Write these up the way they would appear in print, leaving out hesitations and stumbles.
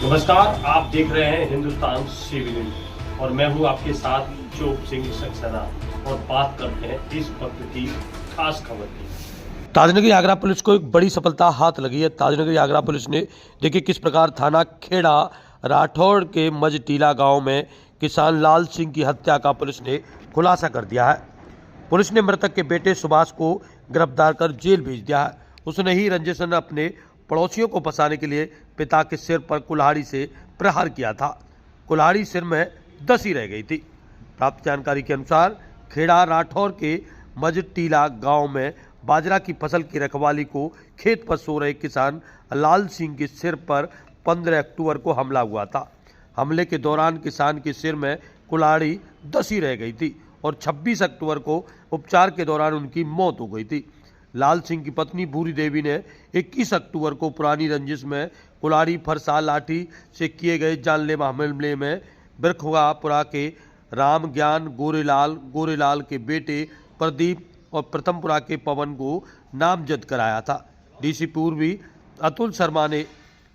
नमस्कार, आप देख रहे हैं हिंदुस्तान सीवी न्यूज और मैं हूं आपके साथ चोप सिंह सक्सेना और बात करते हैं इस वक्त की खास खबर की। ताजनगरी आगरा पुलिस को एक बड़ी सफलता हाथ लगी है। ताजनगरी आगरा पुलिस ने देखिए किस प्रकार थाना खेड़ा राठौड़ के मजटीला गांव में किसान लाल सिंह की हत्या का पुलिस ने खुलासा कर दिया है। पुलिस ने मृतक के बेटे सुभाष को गिरफ्तार कर जेल भेज दिया है। उसने ही रंजिश ने अपने पड़ोसियों को फंसाने के लिए पिता के सिर पर कुल्हाड़ी से प्रहार किया था। कुल्हाड़ी सिर में दसी रह गई थी। प्राप्त जानकारी के अनुसार खेड़ा राठौर के मजटीला गांव में बाजरा की फसल की रखवाली को खेत पर सो रहे किसान लाल सिंह के सिर पर 15 अक्टूबर को हमला हुआ था। हमले के दौरान किसान के सिर में कुल्हाड़ी दसी रह गई थी और 26 अक्टूबर को उपचार के दौरान उनकी मौत हो गई थी। लाल सिंह की पत्नी भूरी देवी ने 21 अक्टूबर को पुरानी रंजिश में कुल्हाड़ी फरसा लाठी से किए गए जानलेवा हमले में बिरखुआपुरा के राम ज्ञान गोरेलाल के बेटे प्रदीप और प्रथमपुरा के पवन को नामजद कराया था। डीसी पूर्वी अतुल शर्मा ने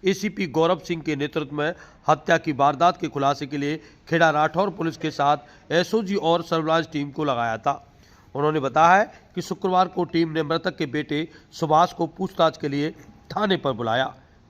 एसीपी गौरव सिंह के नेतृत्व में हत्या की वारदात के खुलासे के लिए खेड़ा राठौर पुलिस के साथ एसओजी और सर्विलांस टीम को लगाया था। उन्होंने बताया है कि शुक्रवार को टीम ने मृतक के बेटे सुभाष को पूछताछ के लिए थाने पर बुलाया।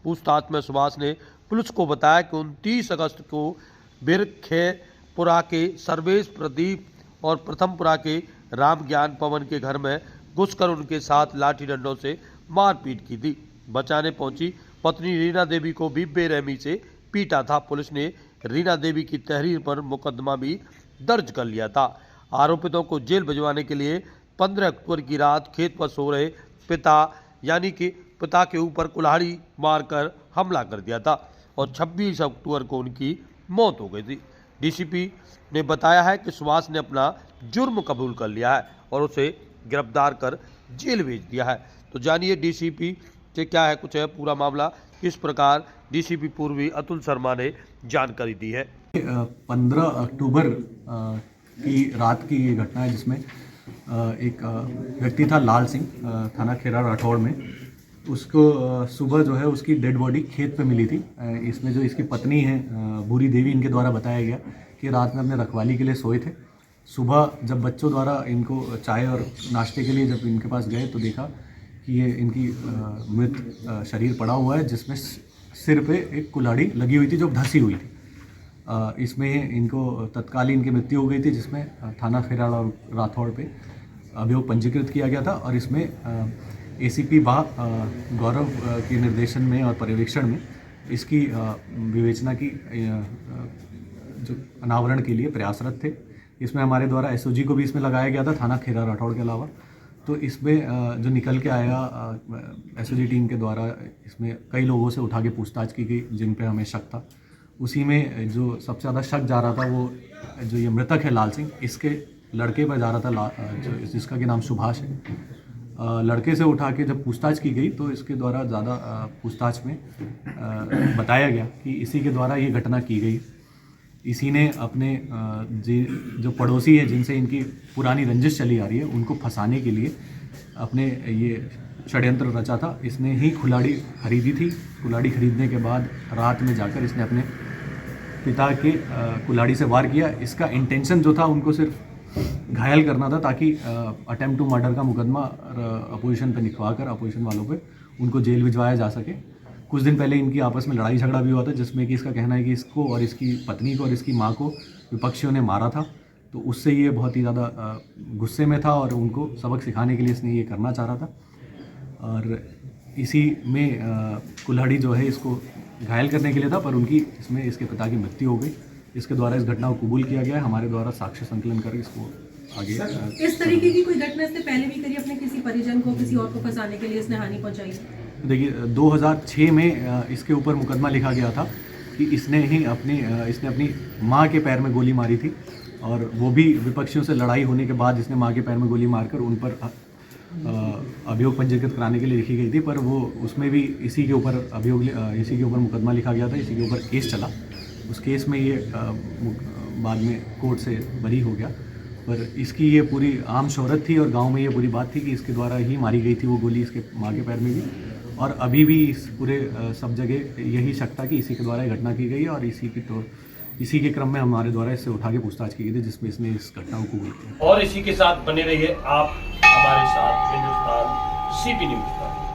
पूछताछ में सुभाष ने पुलिस को बताया कि 29 अगस्त को बिरखेपुरा के सर्वेश प्रदीप और प्रथमपुरा के राम ज्ञान पवन के घर में घुसकर उनके साथ लाठी डंडों से मारपीट की थी। बचाने पहुंची पत्नी रीना देवी को भी बेरहमी से पीटा था। पुलिस ने रीना देवी की तहरीर पर मुकदमा भी दर्ज कर लिया था। आरोपितों को जेल भिजवाने के लिए 15 अक्टूबर की रात खेत पर सो रहे पिता के ऊपर कुल्हाड़ी मारकर हमला कर दिया था और 26 अक्टूबर को उनकी मौत हो गई थी। डीसीपी ने बताया है कि सुभाष ने अपना जुर्म कबूल कर लिया है और उसे गिरफ्तार कर जेल भेज दिया है। तो जानिए डीसीपी से क्या है कुछ है पूरा मामला, किस प्रकार डीसीपी पूर्वी अतुल शर्मा ने जानकारी दी है। 15 अक्टूबर की रात की ये घटना है जिसमें एक व्यक्ति था लाल सिंह थाना खेड़ा राठौड़ में। उसको सुबह जो है उसकी डेड बॉडी खेत पे मिली थी। इसमें जो इसकी पत्नी है भूरी देवी, इनके द्वारा बताया गया कि रात में अपने रखवाली के लिए सोए थे। सुबह जब बच्चों द्वारा इनको चाय और नाश्ते के लिए जब इनके पास गए तो देखा कि ये इनकी मृत शरीर पड़ा हुआ है जिसमें सिर पे एक कुल्हाड़ी लगी हुई थी जो धसी हुई थी। इसमें इनको तत्कालीन इनकी मृत्यु हो गई थी जिसमें थाना खेड़ा राठौड़ पे अभियोग पंजीकृत किया गया था और इसमें एसीपी गौरव के निर्देशन में और पर्यवेक्षण में इसकी विवेचना की जो अनावरण के लिए प्रयासरत थे। इसमें हमारे द्वारा एसओजी को भी इसमें लगाया गया था थाना खेड़ा राठौड़ के अलावा। तो इसमें जो निकल के आया एसओजी टीम के द्वारा इसमें कई लोगों से उठा के पूछताछ की गई जिन पे हमें शक था। उसी में जो सबसे ज़्यादा शक जा रहा था वो जो ये मृतक है लाल सिंह, इसके लड़के पर जा रहा था जिसका कि नाम सुभाष है। लड़के से उठा के जब पूछताछ की गई तो इसके द्वारा ज़्यादा पूछताछ में बताया गया कि इसी के द्वारा ये घटना की गई। इसी ने अपने जो पड़ोसी है जिनसे इनकी पुरानी रंजिश चली आ रही है उनको फंसाने के लिए अपने ये षड्यंत्र रचा था। इसने ही कुल्हाड़ी खरीदी थी। कुल्हाड़ी खरीदने के बाद रात में जाकर इसने अपने पिता के कुल्हाड़ी से वार किया। इसका इंटेंशन जो था उनको सिर्फ घायल करना था ताकि अटेम्प्ट टू मर्डर का मुकदमा अपोजिशन पे लिखवा कर अपोजिशन वालों पे उनको जेल भिजवाया जा सके। कुछ दिन पहले इनकी आपस में लड़ाई झगड़ा भी हुआ था जिसमें कि इसका कहना है कि इसको और इसकी पत्नी को और इसकी माँ को विपक्षियों ने मारा था। तो उससे ये बहुत ही ज़्यादा गुस्से में था और उनको सबक सिखाने के लिए इसने ये करना चाह रहा था। और इसी में कुल्हाड़ी जो है इसको घायल करने के लिए था पर उनकी इसमें इसके पिता की मृत्यु हो गई। इसके द्वारा इस घटना को कबूल किया गया है। हमारे द्वारा साक्ष्य संकलन कर इसको आगे इस तरीके की कोई घटना इसने पहले भी करी अपने किसी परिजन को किसी और को फंसाने के लिए इसने हानि पहुंचाई? देखिए 2006 में इसके ऊपर मुकदमा लिखा गया था कि इसने अपनी माँ के पैर में गोली मारी थी और वो भी विपक्षियों से लड़ाई होने के बाद इसने माँ के पैर में गोली मारकर उन पर अभियोग पंजीकृत कराने के लिए लिखी गई थी। पर वो उसमें भी इसी के ऊपर मुकदमा लिखा गया था, इसी के ऊपर केस चला। उस केस में ये बाद में कोर्ट से बरी हो गया। पर इसकी ये पूरी आम शोहरत थी और गांव में ये पूरी बात थी कि इसके द्वारा ही मारी गई थी वो गोली इसके माँ के पैर में भी। और अभी भी इस पूरे सब जगह यही शक था कि इसी के द्वारा ये घटना की गई है और इसी के क्रम में हमारे द्वारा इससे उठा के पूछताछ की गई थी, जिसमें इसने इस घटना को कबूल किया। और इसी के साथ बने रहिए आप हमारे साथ हिंदुस्तान CP न्यूज़ पर।